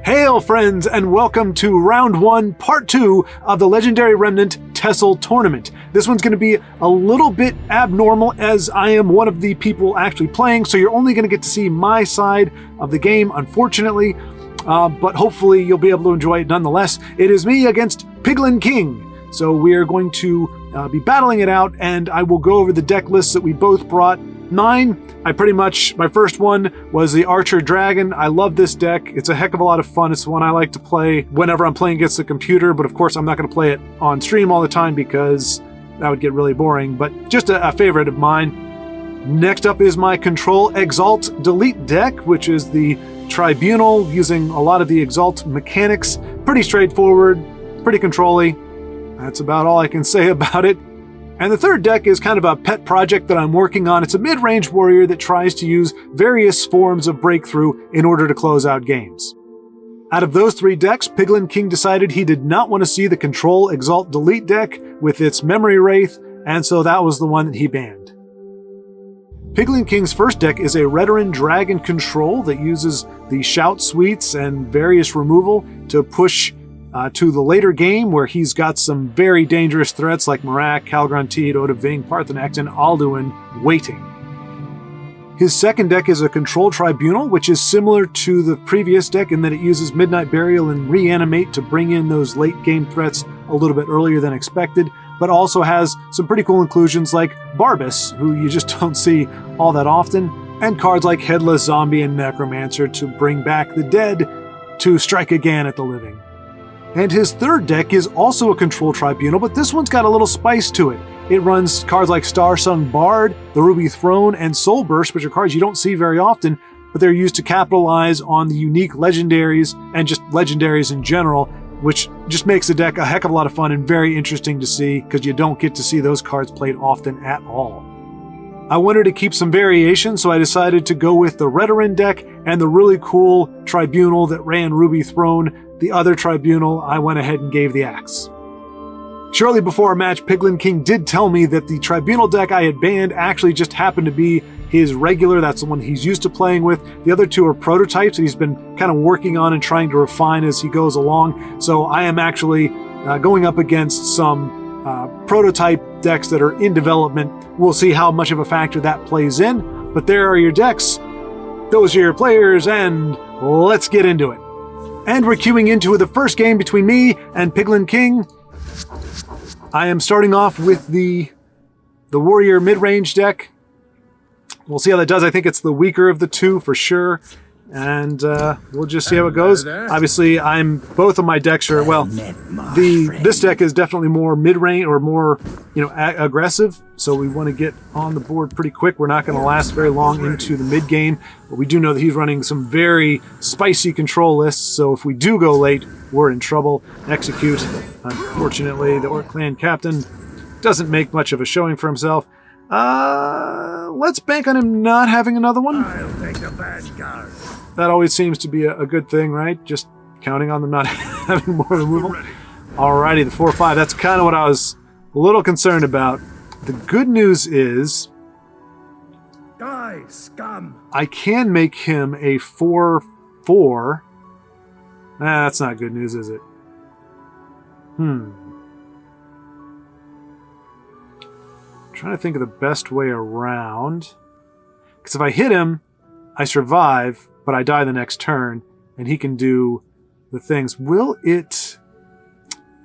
Hail friends, and welcome to round 1, part 2 of the Legendary Remnant TESL Tournament. This one's going to be a little bit abnormal as I am one of the people actually playing, so you're only going to get to see my side of the game, unfortunately, but hopefully you'll be able to enjoy it nonetheless. It is me against PiglinKing, so we are going to be battling it out, and I will go over the deck lists that we both brought. Mine, my first one was the Archer Dragon. I love this deck. It's a heck of a lot of fun. It's the one I like to play whenever I'm playing against the computer, but of course I'm not going to play it on stream all the time because that would get really boring, but just a favorite of mine. Next up is my Control Exalt Delete deck, which is the Tribunal using a lot of the Exalt mechanics. Pretty straightforward, pretty control-y. That's about all I can say about it. And the third deck is kind of a pet project that I'm working on. It's a mid-range warrior that tries to use various forms of breakthrough in order to close out games. Out of those 3 decks, PiglinKing decided he did not want to see the Control Exalt Delete deck with its Memory Wraith, and so that was the one that he banned. PiglinKing's first deck is a Veteran Dragon Control that uses the Shout Suites and various removal to push to the later game, where he's got some very dangerous threats like Marak, Calgranteed, Odaving, Parthenax, and Alduin waiting. His second deck is a Control Tribunal, which is similar to the previous deck in that it uses Midnight Burial and Reanimate to bring in those late game threats a little bit earlier than expected, but also has some pretty cool inclusions like Barbas, who you just don't see all that often, and cards like Headless Zombie and Necromancer to bring back the dead to strike again at the living. And his third deck is also a Control Tribunal, but this one's got a little spice to it. It runs cards like Starsung Bard, the Ruby Throne, and Soul Burst, which are cards you don't see very often, but they're used to capitalize on the unique legendaries and just legendaries in general, which just makes the deck a heck of a lot of fun and very interesting to see because you don't get to see those cards played often at all. I wanted to keep some variation, so I decided to go with the Veteran deck and the really cool Tribunal that ran Ruby Throne. The other Tribunal, I went ahead and gave the Axe. Shortly before our match, PiglinKing did tell me that the Tribunal deck I had banned actually just happened to be his regular. That's the one he's used to playing with. The other 2 are prototypes that he's been kind of working on and trying to refine as he goes along. So I am actually going up against some prototype decks that are in development. We'll see how much of a factor that plays in. But there are your decks. Those are your players, and let's get into it. And we're queuing into the first game between me and PiglinKing. I am starting off with the Warrior mid-range deck. We'll see how that does. I think it's the weaker of the 2 for sure. And we'll just see how it goes. Obviously, both of my decks are, well, this deck is definitely more mid-range or more, aggressive. So we want to get on the board pretty quick. We're not going to last very long into the mid-game, but we do know that he's running some very spicy control lists. So if we do go late, we're in trouble. Execute. Unfortunately, the Orc Clan captain doesn't make much of a showing for himself. Let's bank on him not having another one. I'll take the Vanguard. That always seems to be a good thing, right? Just counting on them not having more removal. Alrighty, the 4/5. That's kind of what I was a little concerned about. The good news is Die, scum! I can make him a 4/4. That's not good news, is it? Trying to think of the best way around. Because if I hit him, I survive, but I die the next turn, and he can do the things. Will it?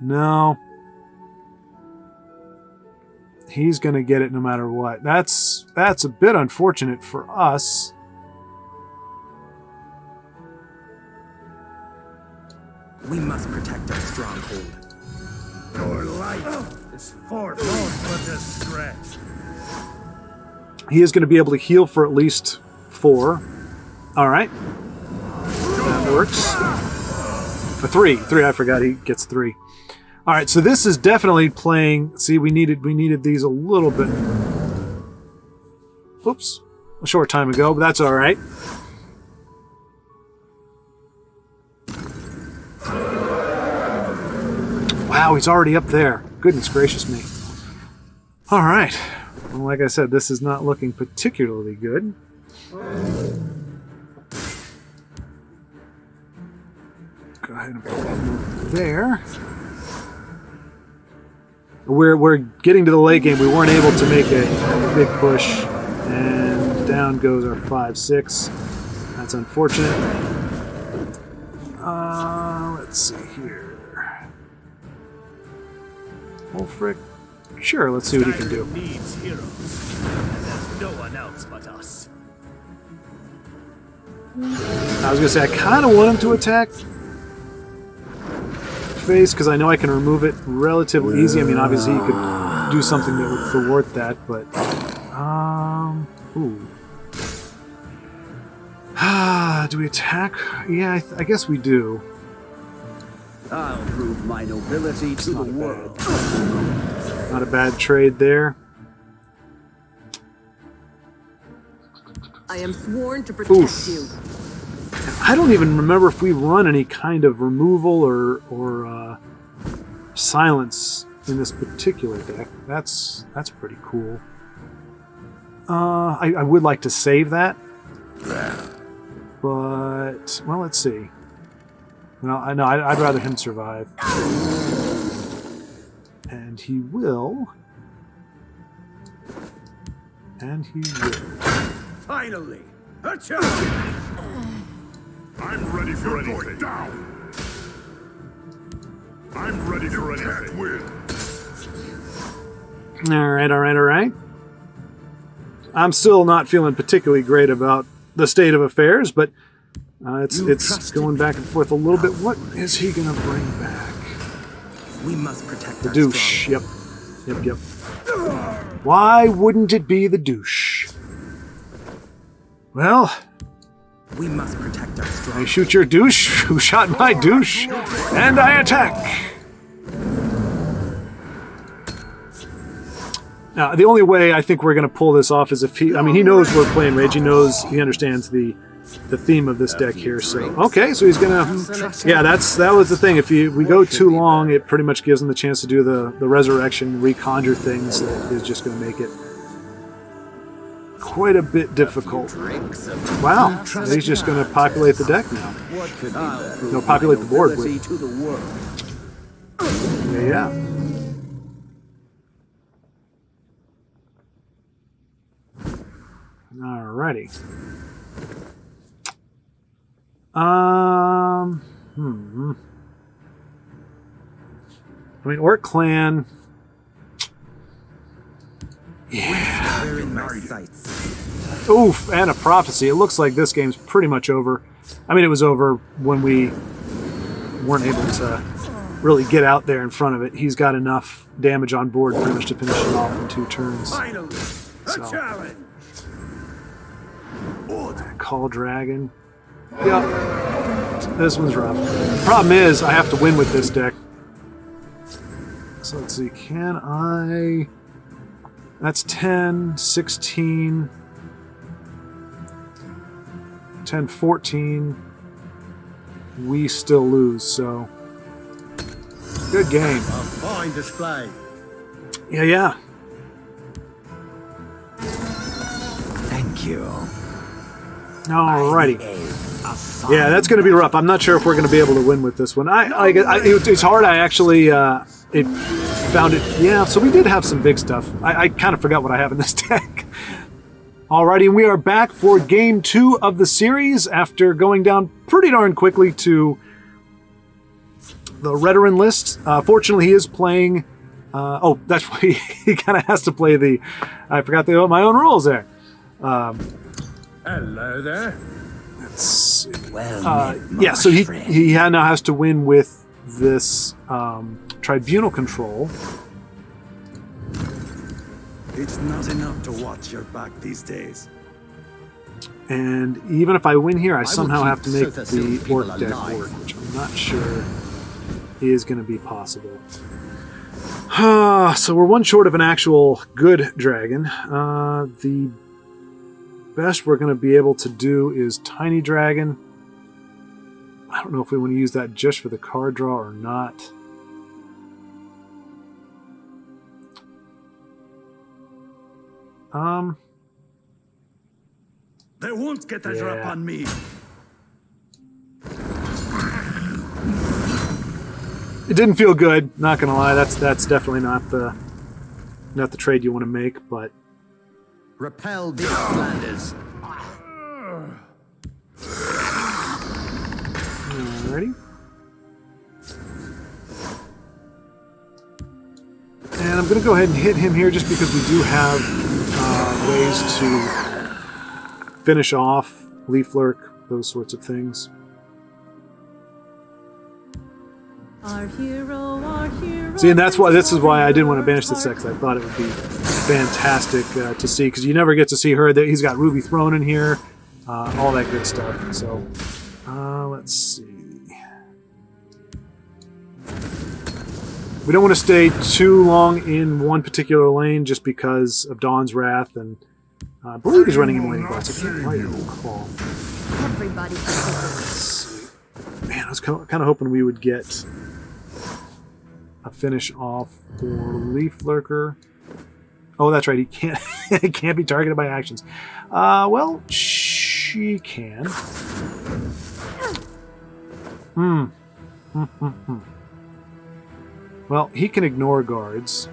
No. He's going to get it no matter what. That's a bit unfortunate for us. We must protect our stronghold. Your life is forfeit for distress. He is going to be able to heal for at least 4. All right. That works. For 3. 3, I forgot he gets 3. All right, so this is definitely playing... See, we needed these a little bit... Oops. A short time ago, but that's all right. Wow, he's already up there. Goodness gracious me. All right. Well, like I said, this is not looking particularly good. Go ahead and put him there. We're getting to the late game. We weren't able to make a big push, and down goes our 5/6. That's unfortunate. Let's see here. Wolfric. Sure, let's see what he can do. Needs heroes. There's no one else but us. I was gonna say I kind of want him to attack face because I know I can remove it relatively easy. I mean, obviously he could do something that would thwart that, but ooh. Do we attack? Yeah, I guess we do. I'll prove my nobility to the world. Not a bad trade there. I am sworn to protect you. I don't even remember if we run any kind of removal or silence in this particular deck. That's pretty cool. I would like to save that, but well, let's see. Well, I know I'd rather him survive, and he will, and he will. Finally, a challenge. I'm ready for anything. Down. I'm ready for anything. Win. All right. I'm still not feeling particularly great about the state of affairs, but it's going back and forth a little bit. What is he going to bring back? We must protect The our douche. stronghold. Yep. Why wouldn't it be the douche? Well, We must protect our I stronghold. shoot your douche, who shot my douche, and I attack. Now, the only way I think we're going to pull this off is if he knows we're playing Rage. He understands the theme of this deck here. So, okay, so he's going to... Yeah, that was the thing. If we go too long, it pretty much gives him the chance to do the resurrection, reconjure things that is just going to make it quite a bit difficult. Wow, he's just going to populate the deck now. What could be better? No, populate the board Nobility with. to the world. Yeah. Alrighty. I mean, Orc Clan. Yeah. We're in my sights. Oof, and a prophecy. It looks like this game's pretty much over. I mean, it was over when we weren't able to really get out there in front of it. He's got enough damage on board pretty much to finish it off in 2 turns. Finally, a challenge. Call Dragon. Yep. This one's rough. Problem is, I have to win with this deck. So let's see, can I... That's 10, 16, 10, 14. We still lose, so... Good game. A fine display. Yeah. Thank you. Alrighty. Yeah, that's going to be rough. I'm not sure if we're going to be able to win with this one. It's hard. I actually found it. Yeah, so we did have some big stuff. I kind of forgot what I have in this deck. Alrighty, and we are back for game 2 of the series after going down pretty darn quickly to the veteran list. Fortunately, he is playing... that's why he kind of has to play the... I forgot my own rules there. Hello there. Let's see. Well, Yeah, so he now has to win with this tribunal control. It's not enough to watch your back these days. And even if I win here, I will somehow keep have to make Surface the people Orc deck alive. work, which I'm not sure is going to be possible. So we're one short of an actual good dragon. The best we're going to be able to do is Tiny Dragon. I don't know if we want to use that just for the card draw or not. They won't get a drop Yeah. on me. It didn't feel good, not gonna lie. That's definitely not the trade you want to make, but Repel the Outlanders. alrighty. And I'm gonna go ahead and hit him here just because we do have ways to finish off Leaf Lurk, those sorts of things. Our hero, See, and this is why I didn't want to banish the sex. I thought it would be fantastic to see, because you never get to see her. He's got Ruby Throne in here, all that good stuff. So, let's see. We don't want to stay too long in one particular lane just because of Dawn's Wrath, and I believe he's running in Waning Blast. I can't quite recall. Everybody. Man, I was kind of hoping we would get a finish off for Leaf Lurker. Oh, that's right. He can't. He can't be targeted by actions. Well, she can. Well, he can ignore guards,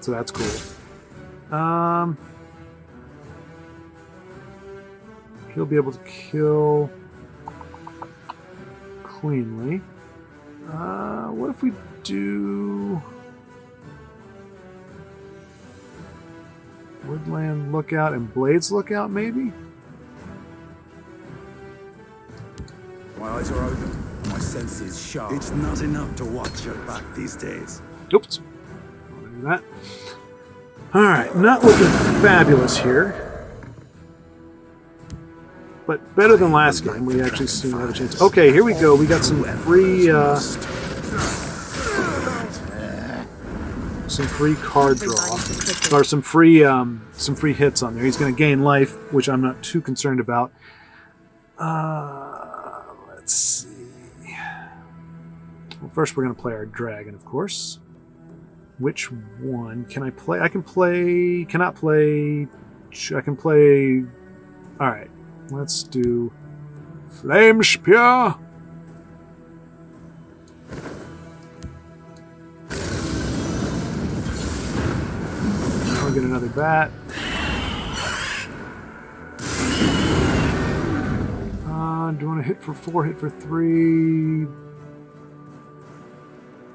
so that's cool. He'll be able to kill cleanly. What if we do Woodland Lookout and Blades Lookout, maybe? My eyes are open. My senses sharp. It's not enough to watch your back these days. Oops. Don't do that. Alright, not looking fabulous here. But better than last game. We actually seem to have a chance. Okay, here we go. We got some free card draw. Or some free hits on there. He's gonna gain life, which I'm not too concerned about. Let's see. Well, first we're going to play our dragon, of course. Which one can I play? I can play... Cannot play... I can play... Alright. Let's do... Flame Spear! I'll get another bat. Do you want to hit for 4, hit for 3? I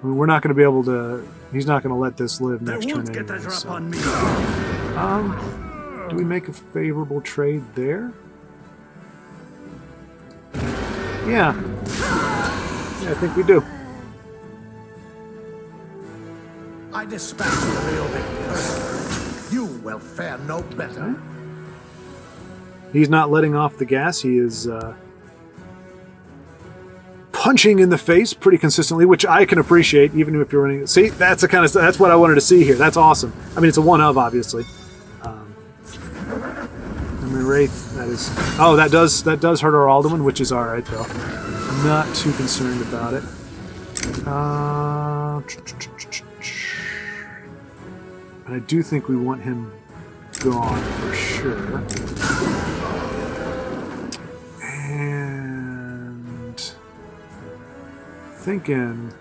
mean, we're not going to be able to... He's not going to let this live next turn anyway, so. On me. Do we make a favorable trade there? Yeah. Yeah, I think we do. I dispatch the real victors. You will fare no better. Okay. He's not letting off the gas. He is punching in the face pretty consistently, which I can appreciate, even if you're running. See, that's the kind of stuff. That's what I wanted to see here. That's awesome. I mean, it's a one of, obviously. I mean, Wraith. That is. Oh, that does hurt our Alderman, which is all right though. I'm not too concerned about it. And I do think we want him gone for sure. And thinking.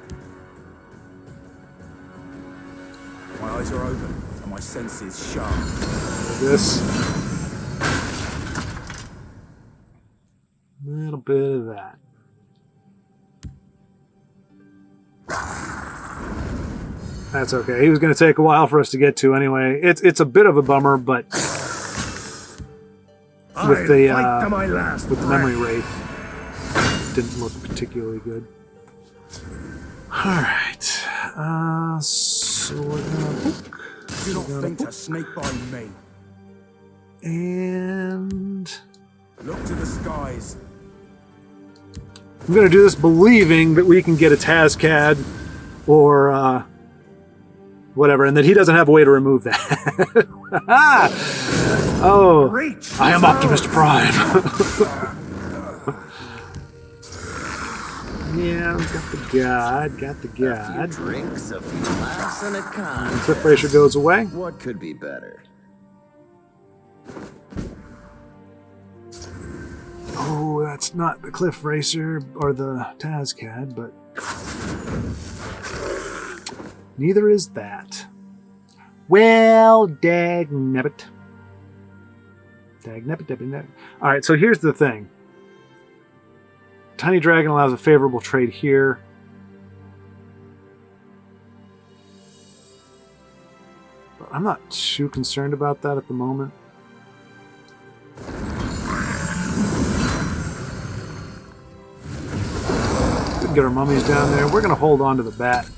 My eyes are open and my senses sharp. This. A little bit of that. That's okay. He was going to take a while for us to get to anyway. It's a bit of a bummer, but with the memory wraith, didn't look particularly good. All right. So we're gonna book. Do not think to snake by me. And Look to the skies. I'm going to do this believing that we can get a Tazcad or whatever, and that he doesn't have a way to remove that. Oh, I am Optimus Prime. Yeah, got the god. Drinks, a few laughs, and a con. Cliff Racer goes away. What could be better? Oh, that's not the Cliff Racer or the Tazcad, but Neither is that. Well, dagnabbit. Dagnabbit. Alright, so here's the thing. Tiny Dragon allows a favorable trade here. But I'm not too concerned about that at the moment. We can get our mummies down there. We're going to hold on to the bat.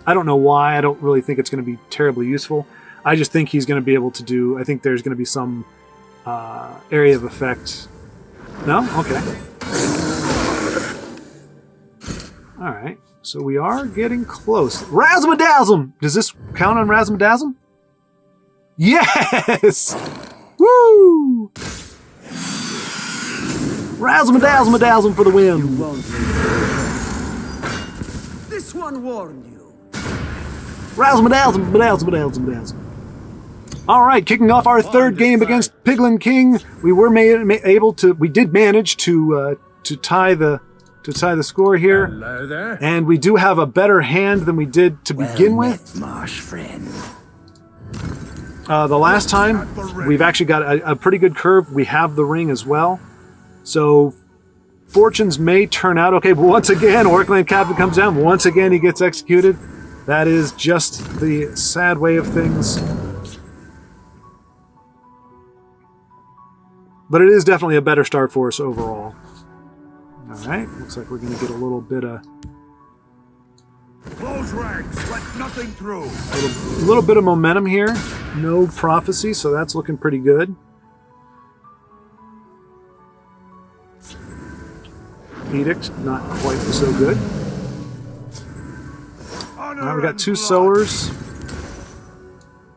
I don't know why. I don't really think it's going to be terribly useful. I just think he's going to be able to do... I think there's going to be some area of effect. No? Okay. Alright. So we are getting close. Razzle-dazzle! Does this count on Razzle-dazzle? Yes! Woo! Razzle-dazzle for the win! You won't leave. This one warned you. Razzle-dazzle. All right, kicking off our third game against PiglinKing. We were able to. We did manage to tie the score here. Hello there. And we do have a better hand than we did to begin with. Marsh friend. The last time, we've actually got a pretty good curve. We have the ring as well. So fortunes may turn out okay. But once again, Orkland Captain comes down. Once again, he gets executed. That is just the sad way of things. But it is definitely a better start for us overall. Alright, looks like we're going to get a little bit of... Close ranks, let nothing through. A little bit of momentum here. No prophecy, so that's looking pretty good. Edict, not quite so good. Alright, we got 2 sowers.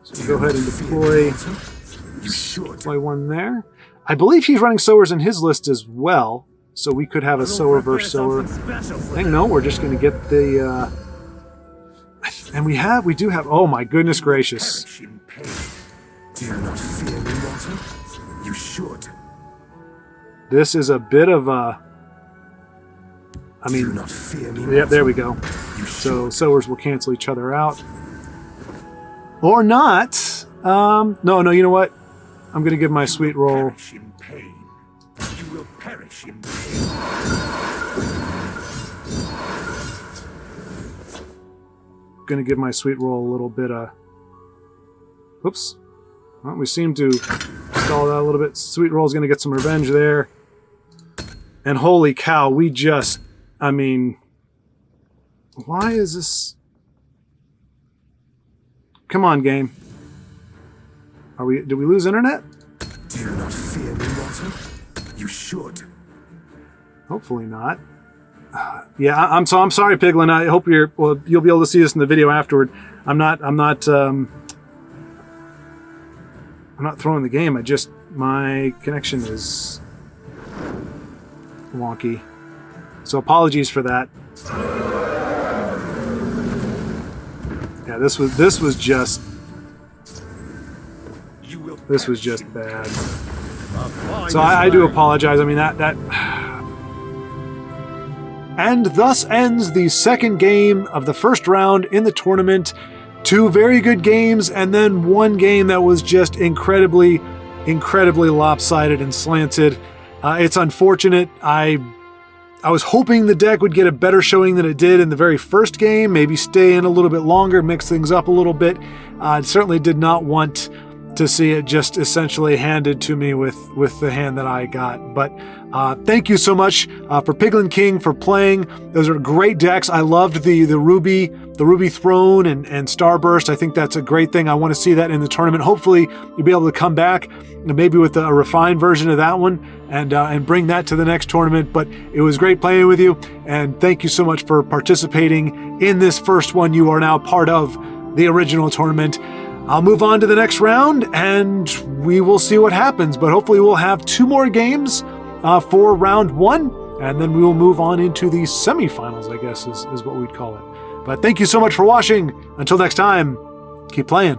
So we'll go ahead and deploy one there. I believe he's running sowers in his list as well, so we could have a sower versus sower. Dang, no, we're just going to get the... and we do have... Oh my goodness gracious. Do you not fear me, Walter? You should. This is a bit of a... I mean... Do you not fear me, Yep, there we go. So sowers will cancel each other out. Or not. No, you know what? I'm going to give my sweet roll. Perish in pain. You will perish in pain. Going to give my sweet roll a little bit of... Oops. Well, we seem to stall that a little bit. Sweet roll's going to get some revenge there. And holy cow, we just... I mean... Why is this... Come on, game. Did we lose internet? Do you not fear me, Walter? You should. Hopefully not. Yeah, I'm sorry, Piglin. I hope you'll be able to see this in the video afterward. I'm not throwing the game. My connection is wonky. So apologies for that. Yeah, this was just bad. So I do apologize. I mean that and thus ends the second game of the first round in the tournament. 2 very good games, and then 1 game that was just incredibly lopsided and slanted. It's unfortunate. I was hoping the deck would get a better showing than it did in the very first game, maybe stay in a little bit longer, mix things up a little bit. I certainly did not want to see it just essentially handed to me with the hand that I got. But thank you so much for PiglinKing for playing. Those are great decks. I loved the Ruby Throne and Starburst. I think that's a great thing. I want to see that in the tournament. Hopefully you'll be able to come back maybe with a refined version of that one and bring that to the next tournament. But it was great playing with you, and thank you so much for participating in this first one. You are now part of the original tournament. I'll move on to the next round, and we will see what happens. But hopefully we'll have 2 more games for round 1, and then we will move on into the semifinals, I guess is what we'd call it. But thank you so much for watching. Until next time, keep playing.